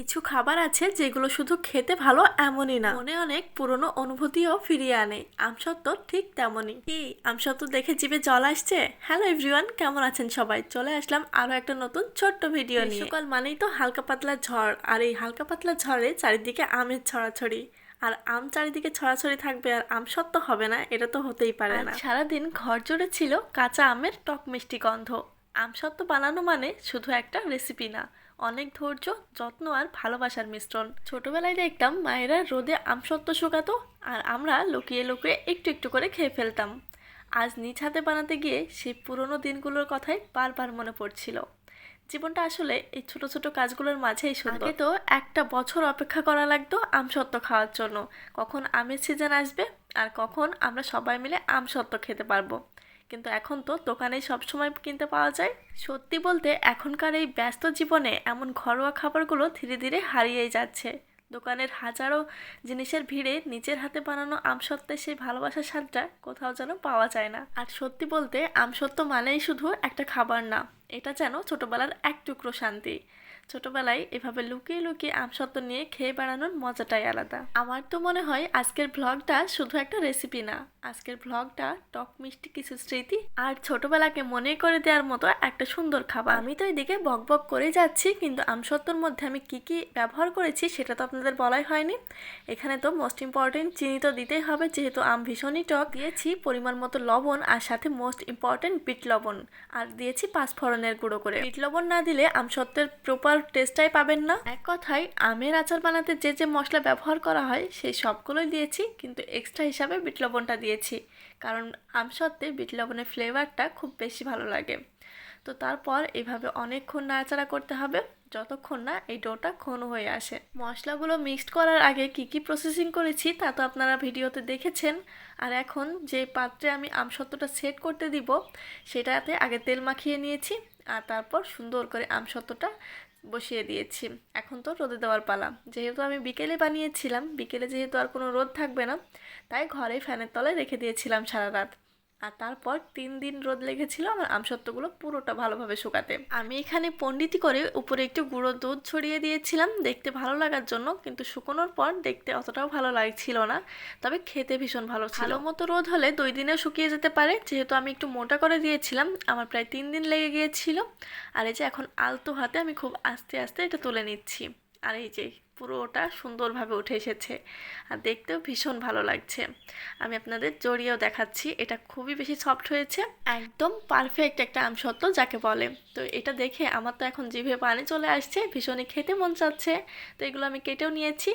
কিছু খাবার আছে যেগুলো শুধু খেতে ভালো এমনই না, মনে অনেক পুরনো অনুভূতিও ফিরিয়ে আনে। আমসত্ত্ব ঠিক তেমনই। কি আমসত্ত্ব দেখে জিভে জল আসছে? হ্যালো এভরিওয়ান, কেমন আছেন সবাই? চলে আসলাম আরো একটা নতুন ছোট্ট ভিডিও নিয়ে। সকাল মানেই তো হালকা পাতলা ঝড়, আর এই হালকা পাতলা ঝড়ে চারিদিকে আমের ছড়াছড়ি। আর আম চারিদিকে ছড়াছড়ি থাকবে আর আমসত্ত্ব হবে না, এটা তো হতেই পারে না। সারাদিন ঘর জুড়ে ছিল কাঁচা আমের টক মিষ্টি গন্ধ। আমসত্ত্ব বানানো মানে শুধু একটা রেসিপি না, অনেক ধৈর্য, যত্ন আর ভালোবাসার মিশ্রণ। ছোটবেলায় দেখতাম মায়েরা রোদে আমসত্ত্ব শুকাতো, আর আমরা লুকিয়ে লুকিয়ে একটু একটু করে খেয়ে ফেলতাম। আজ নিজ হাতে বানাতে গিয়ে সেই পুরোনো দিনগুলোর কথাই বারবার মনে পড়ছিল। জীবনটা আসলে এই ছোট ছোট কাজগুলোর মাঝেই সুন্দর। আগে তো একটা বছর অপেক্ষা করা লাগতো আমসত্ত্ব খাওয়ার জন্য, কখন আমের সিজন আসবে আর কখন আমরা সবাই মিলে আমসত্ত্ব খেতে পারবো। কিন্তু এখন তো দোকানেই সবসময় কিনতে পাওয়া যায়। সত্যি বলতে এখনকার এই ব্যস্ত জীবনে এমন ঘরোয়া খাবারগুলো ধীরে ধীরে হারিয়েই যাচ্ছে। দোকানের হাজারো জিনিসের ভিড়ে নিজের হাতে বানানো আমসত্ত্বের সেই ভালোবাসার স্বাদটা কোথাও যেন পাওয়া যায় না। আর সত্যি বলতে আমসত্ত্ব মানেই শুধু একটা খাবার না, এটা যেন ছোটবেলার এক টুকরো শান্তি। ছোটবেলায় এভাবে লুকিয়ে লুকিয়ে আমসত্ত্ব নিয়ে খেয়ে বেড়ানোর মজাটাই আলাদা। আমার তো মনে হয় আজকের ব্লগটা শুধু একটা রেসিপি না, আজকের ব্লগটা টক মিষ্টি কিছু স্মৃতি আর ছোটবেলাকে মনে করে দেওয়ার মতো একটা সুন্দর খাবার। আমি তো এদিকে বক বক করে যাচ্ছি, কিন্তু আমসত্ত্বর মধ্যে আমি কি কি ব্যবহার করেছি সেটা তো আপনাদের বলাই হয়নি। এখানে তো মোস্ট ইম্পর্টেন্ট চিনি তো দিতেই হবে, যেহেতু আম ভীষণই টক। দিয়েছি পরিমাণ মতো লবণ, আর সাথে মোস্ট ইম্পর্টেন্ট বিট লবণ, আর দিয়েছি পাঁচফোড়নের গুঁড়ো করে। বিট লবণ না দিলে আমসত্ত্বের প্রপার টেস্টটাই পাবেন না। এক কথায় আমের আচার বানাতে যে যে মশলা ব্যবহার করা হয় সেই সবগুলোই দিয়েছি, কিন্তু এক্সট্রা হিসাবে বিট লবণটা দিয়েছি, কারণ আমসত্ত্বে বিট লবণের ফ্লেভারটা খুব বেশি ভালো লাগে। তো তারপর এভাবে অনেকক্ষণ নাড়াচাড়া করতে হবে যতক্ষণ না এই ডোটা ঘন হয়ে আসে। মশলাগুলো মিক্সড করার আগে কি কি প্রসেসিং করেছি তা তো আপনারা ভিডিওতে দেখেছেন। আর এখন যে পাত্রে আমি আমসত্ত্বটা সেট করতে দিব সেটাতে আগে তেল মাখিয়ে নিয়েছি, আর তারপর সুন্দর করে আমসত্ত্বটা বসিয়ে দিয়েছি। এখন তো রোদে দেওয়ার পালা। যেহেতু আমি বিকেলে বানিয়েছিলাম, বিকেলে যেহেতু আর কোনো রোদ থাকবে না, তাই ঘরে ফ্যানের তলায় রেখে দিয়েছিলাম সারা রাত। আর তারপর 3 দিন রোদ লেগেছিল আমার আমসত্ত্বগুলো পুরোটা ভালোভাবে শুকাতে। আমি এখানে পণ্ডিতি করে উপরে একটু গুঁড়ো দুধ ছড়িয়ে দিয়েছিলাম দেখতে ভালো লাগার জন্য, কিন্তু শুকোনোর পর দেখতে অতটাও ভালো লাগছিল না, তবে খেতে ভীষণ ভালো ছিল। ভালো মতো রোদ হলে 2 দিনেও শুকিয়ে যেতে পারে, যেহেতু আমি একটু মোটা করে দিয়েছিলাম আমার প্রায় 3 দিন লেগে গিয়েছিল। আর এই যে এখন আলতো হাতে আমি খুব আস্তে আস্তে এটা তুলে নিচ্ছি, আর এই যে পুরোটা সুন্দরভাবে উঠে এসেছে, আর দেখতেও ভীষণ ভালো লাগছে। আমি আপনাদের জড়িয়েও দেখাচ্ছি, এটা খুবই বেশি সফট হয়েছে, একদম পারফেক্ট একটা আমসত্ত্ব যাকে বলে। তো এটা দেখে আমার তো এখন জিভে পানি চলে আসছে, ভীষণই খেতে মন চাচ্ছে। তো এগুলো আমি কেটেও নিয়েছি,